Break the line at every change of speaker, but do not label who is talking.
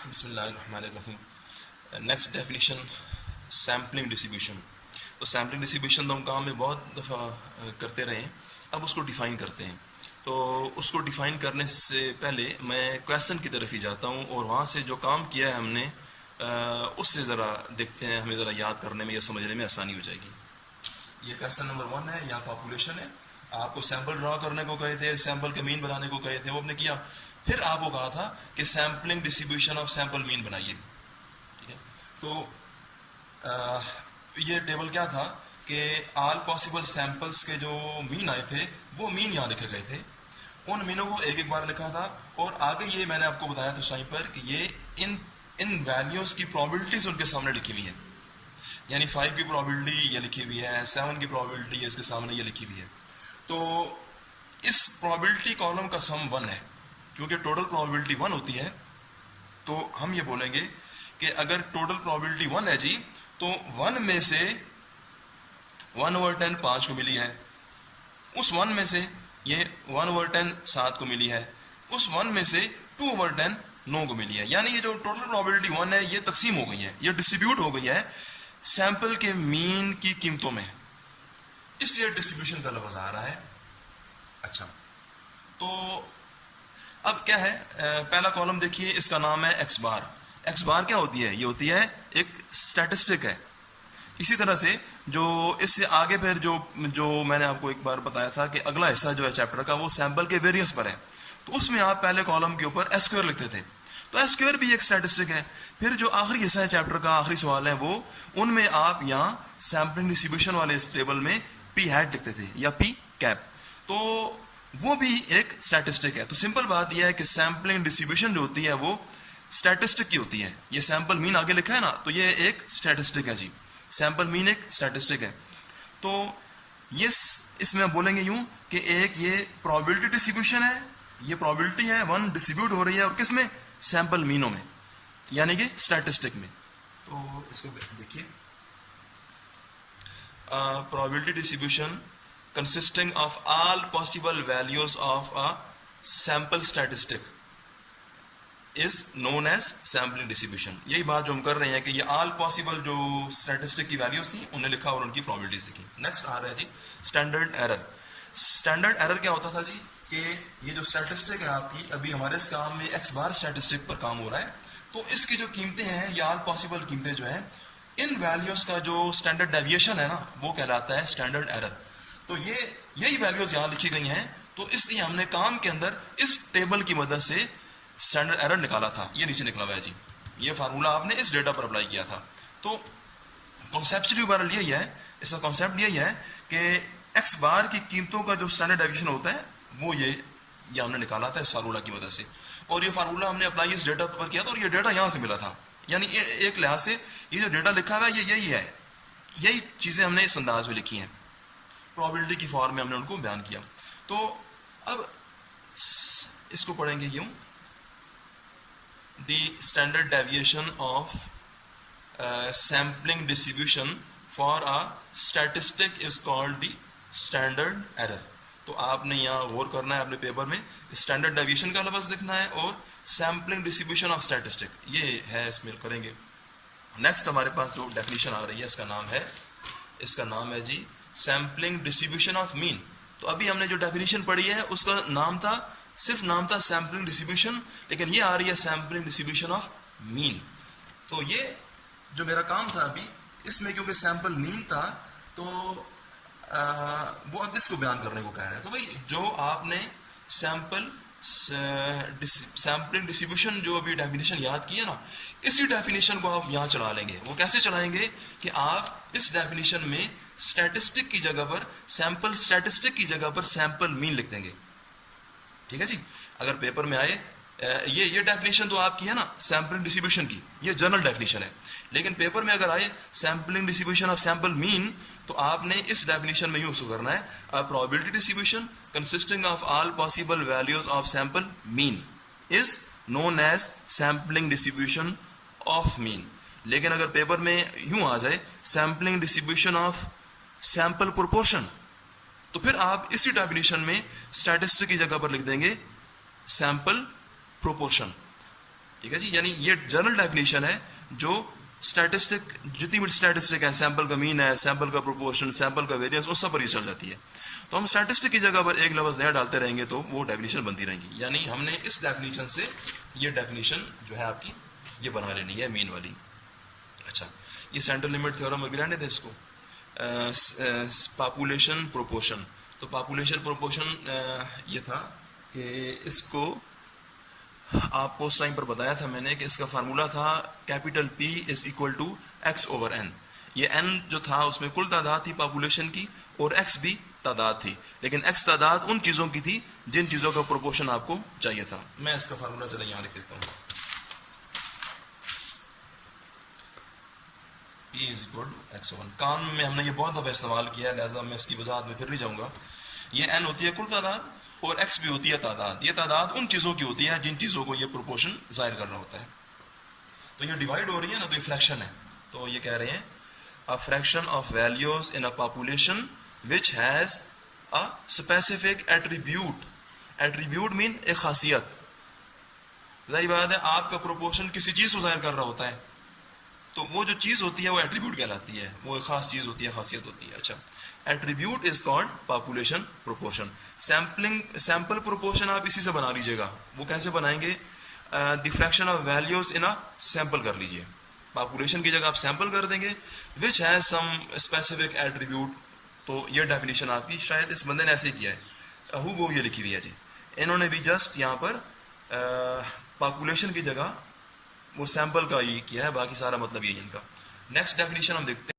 بسم اللہ الرحمن الرحیم. Next definition sampling distribution. تو سیمپلنگ ڈسٹریبیوشن تو ہم کام میں بہت دفعہ کرتے رہے ہیں. اب اس کو ڈیفائن کرتے ہیں. تو اس کو ڈیفائن کرنے سے پہلے میں کویسچن کی طرف ہی جاتا ہوں اور وہاں سے جو کام کیا ہے ہم نے اس سے ذرا دیکھتے ہیں, ہمیں ذرا یاد کرنے میں یا سمجھنے میں آسانی ہو جائے گی. یہ کویسچن نمبر 1 ہے, یا پاپولیشن ہے. آپ کو سیمپل ڈرا کرنے کو کہے تھے, سیمپل کے مین بنانے کو کہے تھے, وہ آپ نے کیا. پھر آپ کو کہا تھا کہ سیمپلنگ ڈسٹریبیوشن آف سیمپل مین بنائیے. ٹھیک ہے, تو یہ ٹیبل کیا تھا کہ آل پاسبل سیمپلس کے جو مین آئے تھے وہ مین یہاں لکھے گئے تھے. ان مینوں کو ایک ایک بار لکھا تھا, اور آگے یہ میں نے آپ کو بتایا تھا اس ٹائم پر کہ یہ ان ویلیوز کی پرابلٹیز ان کے سامنے لکھی ہوئی ہیں. یعنی 5 کی پرابلٹی یہ لکھی ہوئی ہے, 7 کی پرابلٹی اس کے سامنے یہ لکھی ہوئی ہے. تو اس پرابلٹی کالم کا سم 1 ہے. کیونکہ ٹوٹل پرابلٹی 1 ہوتی ہے, تو ہم یہ بولیں گے کہ اگر ٹوٹل پرابلٹی 1 ہے جی, تو 1 میں سے 1/10 5 کو ملی ہے. اس 1 میں سے یہ 1/10 7 کو ملی ہے. اس 1 میں سے 2/10 9 کو ملی ہے. یعنی یہ جو ٹوٹل پرابلٹی 1 ہے یہ تقسیم ہو گئی ہے, یہ ڈسٹریبیوٹ ہو گئی ہے سیمپل کے مین کی قیمتوں میں. اس لیے ڈسٹریبیوشن کا لفظ آ رہا ہے. اچھا, تو اب کیا ہے, پہلا کالم دیکھیے, اس کا نام ہے ایکس بار. ایکس بار کیا ہوتی ہے؟ یہ ہوتی ہے ایک اسٹیٹسٹک ہے. اسی طرح سے جو اس سے آگے پھر جو میں نے آپ کو ایک بار بتایا تھا کہ اگلا حصہ جو ہے چیپٹر کا وہ سیمپل کے ویریئنس پر ہے, تو اس میں آپ پہلے کالم کے اوپر ایس اسکوئر لکھتے تھے. تو ایس اسکوئر بھی ایک اسٹیٹسٹک ہے. پھر جو آخری حصہ ہے چیپٹر کا, آخری سوال ہے, وہ ان میں آپ یہاں سیمپلنگ ڈسٹریبیوشن والے اس ٹیبل میں پی ہیڈ لکھتے تھے یا پی کیپ. تو وہ بھی ایک اسٹیٹسٹک ہے. تو سمپل بات یہ ہے کہ سیمپلنگ ڈسٹریبیوشن جو ہوتی ہے وہ اسٹیٹسٹک کی ہوتی ہے. یہ سیمپل مین آگے لکھا ہے نا, تو یہ ایک اسٹیٹسٹک ہے جی. سیمپل مین ایک اسٹیٹسٹک ہے. تو یہ اس میں بولیں گے یوں کہ ایک یہ پرابلٹی ڈسٹریبیوشن ہے, یہ پرابلٹی ہے 1 ڈسٹریبیوٹ ہو رہی ہے, اور کس میں؟ سیمپل مینوں میں, یعنی کہ اسٹیٹسٹک میں. تو اس کو دیکھیے, probability distribution consisting of all possible values of a sample statistic is known as sampling distribution. یہی بات جو ہم کر رہے ہیں کہ یہ all possible جو statistic کی values تھیں انہیں لکھا اور ان کی probabilities لکھی. نیکسٹ آ رہا ہے جی standard error. standard error کیا ہوتا تھا جی کہ یہ جو statistic ہے آپ کی, ابھی ہمارے اس کام میں x بار statistic پر کام ہو رہا ہے, تو اس کی جو قیمتیں ہیں یہ all possible قیمتیں جو ہیں, ان values کا جو standard deviation ہے نا وہ کہلاتا ہے standard error. تو یہی ویلیوز یہاں لکھی گئی ہیں. تو اس لیے ہم نے کام کے اندر اس ٹیبل کی مدد سے اسٹینڈرڈ ایرر نکالا تھا. یہ نیچے نکلا ہوا ہے جی, یہ فارمولا آپ نے اس ڈیٹا پر اپلائی کیا تھا. تو کانسیپچلی اوورآل یہی ہے, اس کا کانسیپٹ یہی ہے کہ ایکس بار کی قیمتوں کا جو اسٹینڈرڈ ڈیویشن ہوتا ہے وہ یہ ہم نے نکالا تھا اس فارمولا کی مدد سے. اور یہ فارمولا ہم نے اپلائی اس ڈیٹا پر کیا تھا, اور یہ ڈیٹا یہاں سے ملا تھا. یعنی ایک لحاظ سے یہ جو ڈیٹا لکھا ہوا ہے یہ یہی ہے, یہی چیزیں ہم نے اس انداز میں لکھی ہیں, پرابلٹی کی فارم میں ہم نے ان کو بیان کیا. تو اب اس کو پڑھیں گے یوں, the standard deviation of sampling distribution for a statistic is called the standard error. تو آپ نے یہاں غور کرنا ہے اپنے پیپر میں, اسٹینڈرڈ ڈیویشن کا لفظ لکھنا ہے اور سیمپلنگ ڈسٹریبیوشن آف اسٹیٹسٹک, یہ ہے اس میں کریں گے. نیکسٹ ہمارے پاس جو ڈیفینیشن آ رہی ہے اس کا نام ہے جی سیمپلنگ ڈسٹریبیوشن آف مین. تو ابھی ہم نے جو ڈیفینیشن پڑھی ہے اس کا صرف نام تھا سیمپلنگ ڈسٹریبیوشن, لیکن یہ آ رہی ہے سیمپلنگ ڈسٹریبیوشن آف مین. تو یہ جو میرا کام تھا ابھی اس میں کیونکہ سیمپل مین تھا تو وہ اب اس کو بیان کرنے کو کہہ رہے ہیں. تو بھائی جو آپ نے سیمپلنگ ڈسٹریبیوشن جو ابھی ڈیفینیشن یاد کی ہے نا, اسی ڈیفینیشن کو آپ یہاں چلا لیں گے. وہ کیسے چلائیں گے کہ آپ اس ڈیفینیشن میں اسٹیٹسٹک کی جگہ پر سیمپل اسٹیٹسٹک کی جگہ پر سیمپل مین لکھ دیں گے. ٹھیک ہے جی. اگر پیپر میں آئے یہ ڈیفینیشن تو آپ کی ہے نا سیمپلنگ ڈسٹریبیوشن کی, یہ جنرل ڈیفینیشن ہے, لیکن پیپر میں اگر آئے sampling distribution of sample mean, تو آپ نے اس ڈیفینیشن میں یوں کرنا ہے, probability distribution consisting of all possible values of sample mean is known as sampling distribution of mean. لیکن اگر پیپر میں یوں آ جائے sampling distribution of sample proportion, تو پھر آپ اسی ڈیفینیشن میں اسٹیٹسٹک کی جگہ پر لکھ دیں گے سیمپل پروپورشن. ٹھیک ہے جی. یعنی یہ جنرل ڈیفینیشن ہے جو اسٹیٹسٹک جتنی بھی اسٹیٹسٹک ہے, سیمپل کا مین ہے, سیمپل کا پروپورشن, سیمپل کا ویریئنس, ان سب پر یہ چل جاتی ہے. تو ہم اسٹیٹسٹک کی جگہ پر ایک لفظ نیا ڈالتے رہیں گے تو وہ ڈیفینیشن بنتی رہیں گی. یعنی ہم نے اس ڈیفینیشن سے یہ ڈیفینیشن جو ہے آپ کی یہ بنا لینی ہے مین والی. اچھا, یہ سینٹرل لمٹ تھیورم ابھی رہنے دیں اس کو. Population proportion. تو پاپولیشن پروپورشن یہ تھا کہ اس کو آپ کو اس ٹائم پر بتایا تھا میں نے کہ اس کا فارمولا تھا capital P is equal to X over N. یہ n جو تھا اس میں کل تعداد تھی پاپولیشن کی اور x بھی تعداد تھی, لیکن x تعداد ان چیزوں کی تھی جن چیزوں کا پروپورشن آپ کو چاہیے تھا. میں اس کا فارمولا چلے یہاں لکھ دیتا ہوں. P is equal to X over. کام میں ہم نے یہ بہت دفعہ استعمال کیا ہے, لہٰذا میں اس کی وضاحت میں پھر نہیں جاؤں گا. یہ n ہوتی ہے کل تعداد اور x بھی ہوتی ہے تعداد. یہ تعداد ان چیزوں کی ہوتی ہے جن چیزوں کو یہ پروپورشن ظاہر کر رہا ہوتا ہے. تو یہ ڈیوائڈ ہو رہی ہے نا, تو یہ فریکشن ہے. تو یہ کہہ رہے ہیں a fraction of values in a population which has a specific attribute. Attribute mean ایک خاصیت. ظاہر بات ہے آپ کا پروپورشن کسی چیز کو ظاہر کر رہا ہوتا ہے, تو وہ جو چیز ہوتی ہے وہ ایٹریبیوٹ کہلاتی ہے, وہ ایک خاص چیز ہوتی ہے, خاصیت ہوتی ہے. اچھا, attribute is called population proportion. Sample proportion آپ اسی سے بنا لیجیے گا. وہ کیسے بنائیں گے؟ The fraction of values in sample کر لیجیے. پاپولیشن کی جگہ آپ سیمپل کر دیں گے which has some specific attribute. تو یہ ڈیفینیشن آپ کی شاید اس بندے نے ایسے کیا ہے, وہ یہ لکھی ہوئی ہے جی. انہوں نے بھی جسٹ یہاں پر پاپولیشن کی جگہ وہ سیمپل کا یہ کیا ہے, باقی سارا مطلب یہی ان کا. نیکسٹ ڈیفینیشن ہم دیکھتے ہیں.